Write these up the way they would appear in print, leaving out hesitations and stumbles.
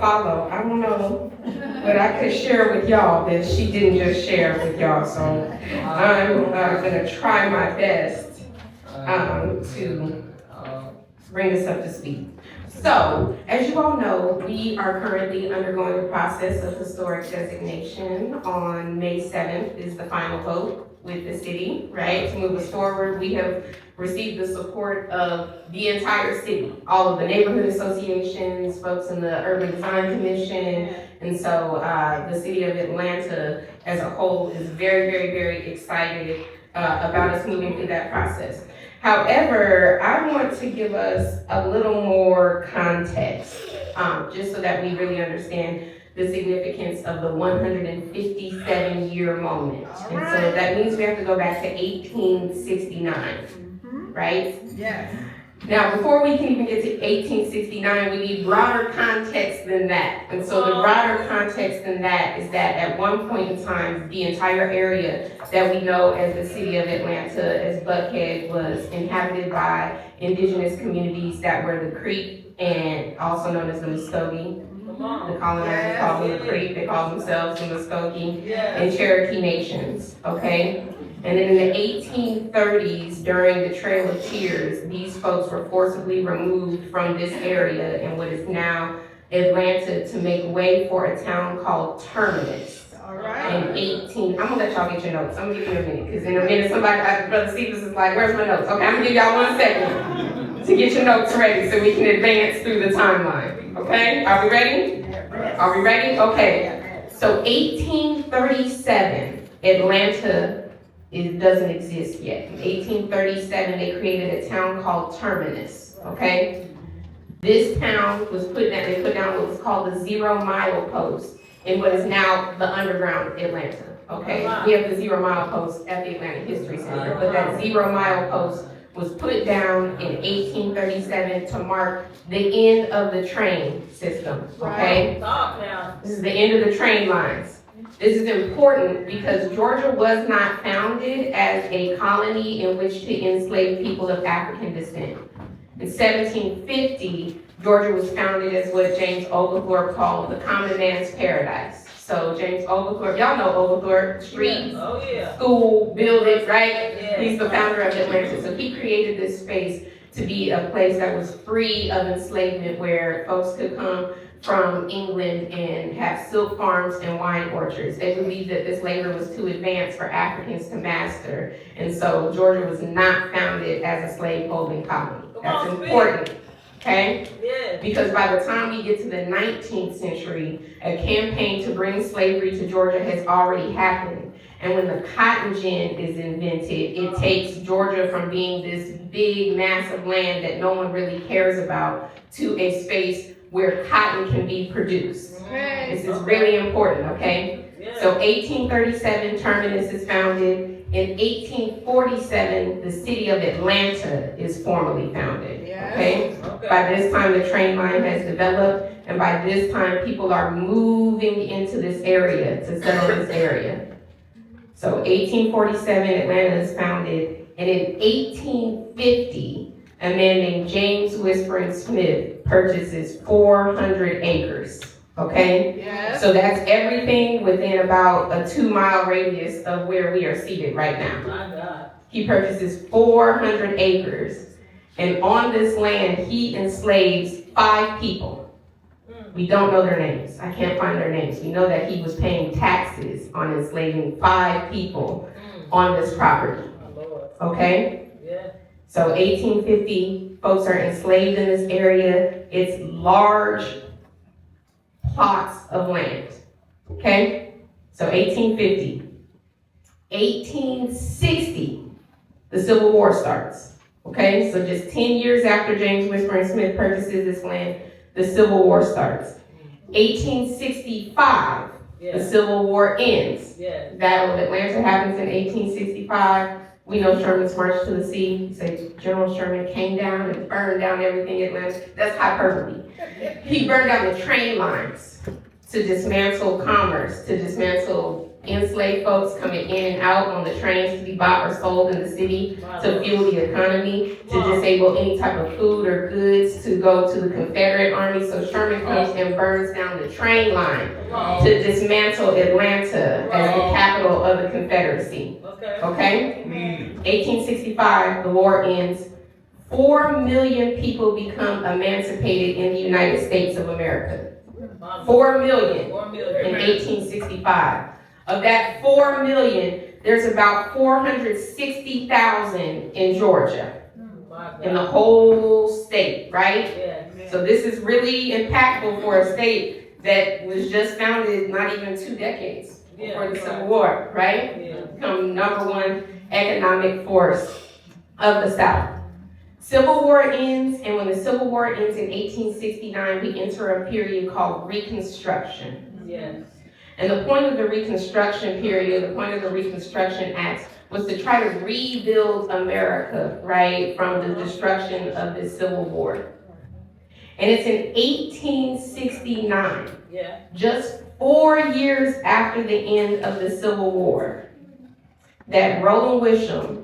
follow. I don't know, but I could share with y'all that she didn't just share with y'all. So I'm gonna try my best to bring us up to speed. So, as you all know, we are currently undergoing the process of historic designation. On May 7th is the final vote with the city, right? To move us forward, we have received the support of the entire city, all of the neighborhood associations, folks in the Urban Design Commission, and so the city of Atlanta as a whole is very, very, very excited about us moving through that process. However, I want to give us a little more context, just so that we really understand the significance of the 157-year moment. And so that means we have to go back to 1869, right? Yes. Now, before we can even get to 1869, we need broader context than that. And so the broader context than that is that at one point in time, the entire area that we know as the city of Atlanta, as Buckhead, was inhabited by indigenous communities that were the Creek and also known as the Muskogee. The colonizers called them the Creek, they called themselves the Muskogee and Cherokee nations, okay? And then in the 1830s, during the Trail of Tears, these folks were forcibly removed from this area in what is now Atlanta to make way for a town called Terminus. All right. In I'm gonna let y'all get your notes. I'm gonna give you a minute, because in a minute Brother Stevens is like, where's my notes? Okay, I'm gonna give y'all 1 second to get your notes ready so we can advance through the timeline. Okay, are we ready? Are we ready? Okay, so 1837, Atlanta doesn't exist yet. In 1837, they created a town called Terminus, okay? This town was they put down what was called the 0 mile post in what is now the underground Atlanta, okay? We have the 0 mile post at the Atlanta History Center, but that 0 mile post was put down in 1837 to mark the end of the train system, okay? This is the end of the train lines. This is important because Georgia was not founded as a colony in which to enslave people of African descent. In 1750, Georgia was founded as what James Oglethorpe called the common man's paradise. So James Oglethorpe, y'all know Oglethorpe, streets, school, buildings, right? He's the founder of Atlanta. So he created this space to be a place that was free of enslavement, where folks could come from England and have silk farms and wine orchards. They believed that this labor was too advanced for Africans to master. And so Georgia was not founded as a slave-holding colony. That's important, okay? Yeah. Because by the time we get to the 19th century, a campaign to bring slavery to Georgia has already happened. And when the cotton gin is invented, it takes Georgia from being this big, massive land that no one really cares about to a space where cotton can be produced. Okay. This is really important, okay? Yeah. So 1837, Terminus is founded. In 1847, the city of Atlanta is formally founded, okay? By this time, the train line has developed, and by this time, people are moving into this area to settle this area. So 1847, Atlanta is founded, and in 1850, a man named James Whispering Smith purchases 400 acres, okay? Yes. So that's everything within about a 2 mile radius of where we are seated right now. My God. He purchases 400 acres, and on this land, he enslaves 5 people. We don't know their names. I can't find their names. We know that he was paying taxes on enslaving 5 people on this property, okay? Yeah. So 1850, folks are enslaved in this area. It's large plots of land, okay? So 1850. 1860, the Civil War starts, okay? So just 10 years after James Whispering Smith purchases this land, the Civil War starts. 1865, the Civil War ends. Battle of Atlanta happens in 1865. We know Sherman's March to the Sea. You say General Sherman came down and burned down everything in Atlanta. That's hyperbole. He burned down the train lines to dismantle commerce, to dismantle enslaved folks coming in and out on the trains to be bought or sold in the city to fuel the economy, to disable any type of food or goods to go to the Confederate Army. So Sherman comes and burns down the train line to dismantle Atlanta as the capital of the Confederacy. Okay? 1865, the war ends. 4 million people become emancipated in the United States of America. 4 million in 1865. Of that 4 million, there's about 460,000 in Georgia, in the whole state, right? So this is really impactful for a state that was just founded not even 2 decades before the Civil War, right? Become #1 economic force of the South. Civil War ends, and when the Civil War ends in 1869, we enter a period called Reconstruction. And the point of the Reconstruction period, the point of the Reconstruction Acts, was to try to rebuild America, right, from the destruction of the Civil War. And it's in 1869, just 4 years after the end of the Civil War, that Roland Wisham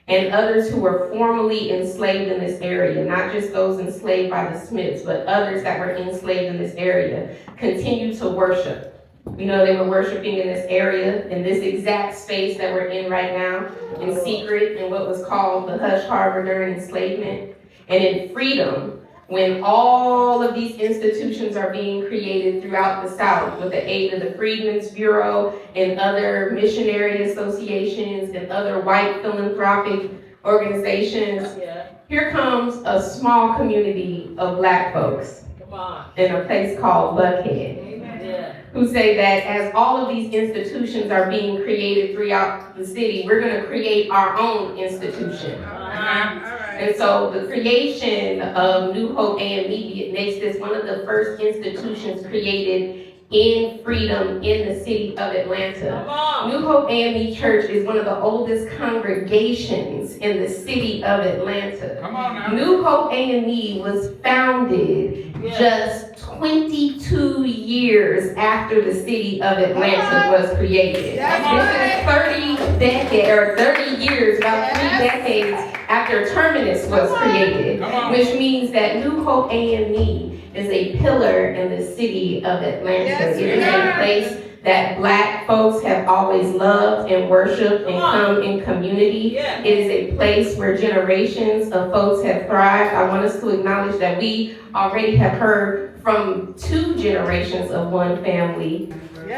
and others who were formerly enslaved in this area, not just those enslaved by the Smiths, but others that were enslaved in this area, continued to worship. We know they were worshiping in this area, in this exact space that we're in right now, in secret, in what was called the Hush Harbor during enslavement, and in freedom, when all of these institutions are being created throughout the South with the aid of the Freedmen's Bureau and other missionary associations and other white philanthropic organizations. Here comes a small community of Black folks in a place called Buckhead, who say that as all of these institutions are being created throughout the city, we're going to create our own institution. And so the creation of New Hope AME makes this one of the first institutions created in freedom in the city of Atlanta. New Hope AME Church is one of the oldest congregations in the city of Atlanta. New Hope AME was founded just 22 years after the city of Atlanta was created. This is 30 years, about 3 decades after Terminus was created, which means that New Hope AME is a pillar in the city of Atlanta. It is a place that Black folks have always loved and worshiped and come in community. It is a place where generations of folks have thrived. I want us to acknowledge that we already have heard from 2 generations of one family,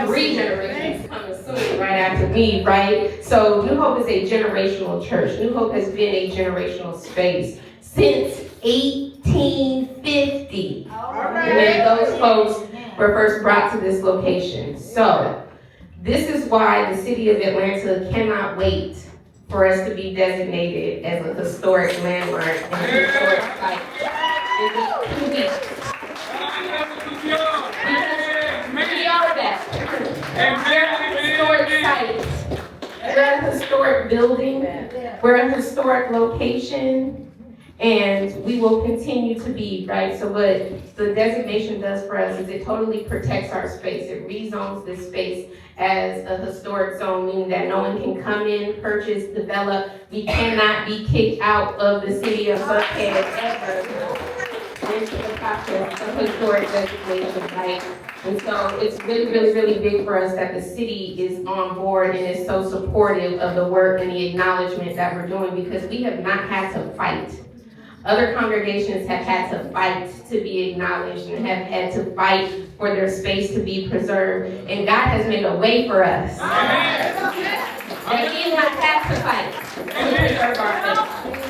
3 generations coming soon right after me, right? So New Hope is a generational church. New Hope has been a generational space since 1850, when those folks were first brought to this location. So this is why the city of Atlanta cannot wait for us to be designated as a historic landmark and a historic site. In just 2 weeks. We are that. We're a historic site. We're a historic building. We're a historic location. And we will continue to be, right? So what the designation does for us is it totally protects our space. It rezones this space as a historic zone, meaning that no one can come in, purchase, develop. We cannot be kicked out of the city of Buckhead ever into the process of historic designation, right? And so it's really, really, really big for us that the city is on board and is so supportive of the work and the acknowledgement that we're doing, because we have not had to fight. Other congregations have had to fight to be acknowledged and have had to fight for their space to be preserved. And God has made a way for us. That we did not have to fight to preserve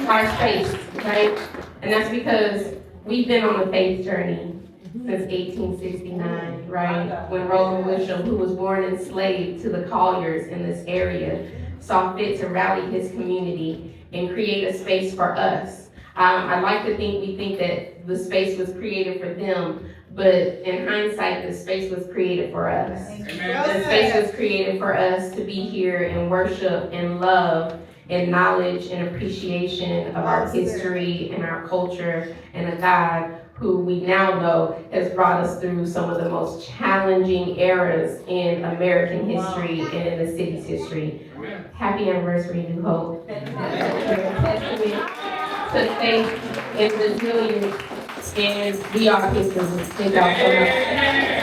our space, right? And that's because we've been on a faith journey since 1869, right? When Roland Wisham, who was born enslaved to the Colliers in this area, saw fit to rally his community and create a space for us. I like to think we think that the space was created for them, but in hindsight, the space was created for us. The space was created for us to be here and worship and love and knowledge and appreciation of our history and our culture and a God who we now know has brought us through some of the most challenging eras in American history and in the city's history. Happy anniversary, New Hope. You're a testament to faith and resilience, and we are his. Thank y'all so much.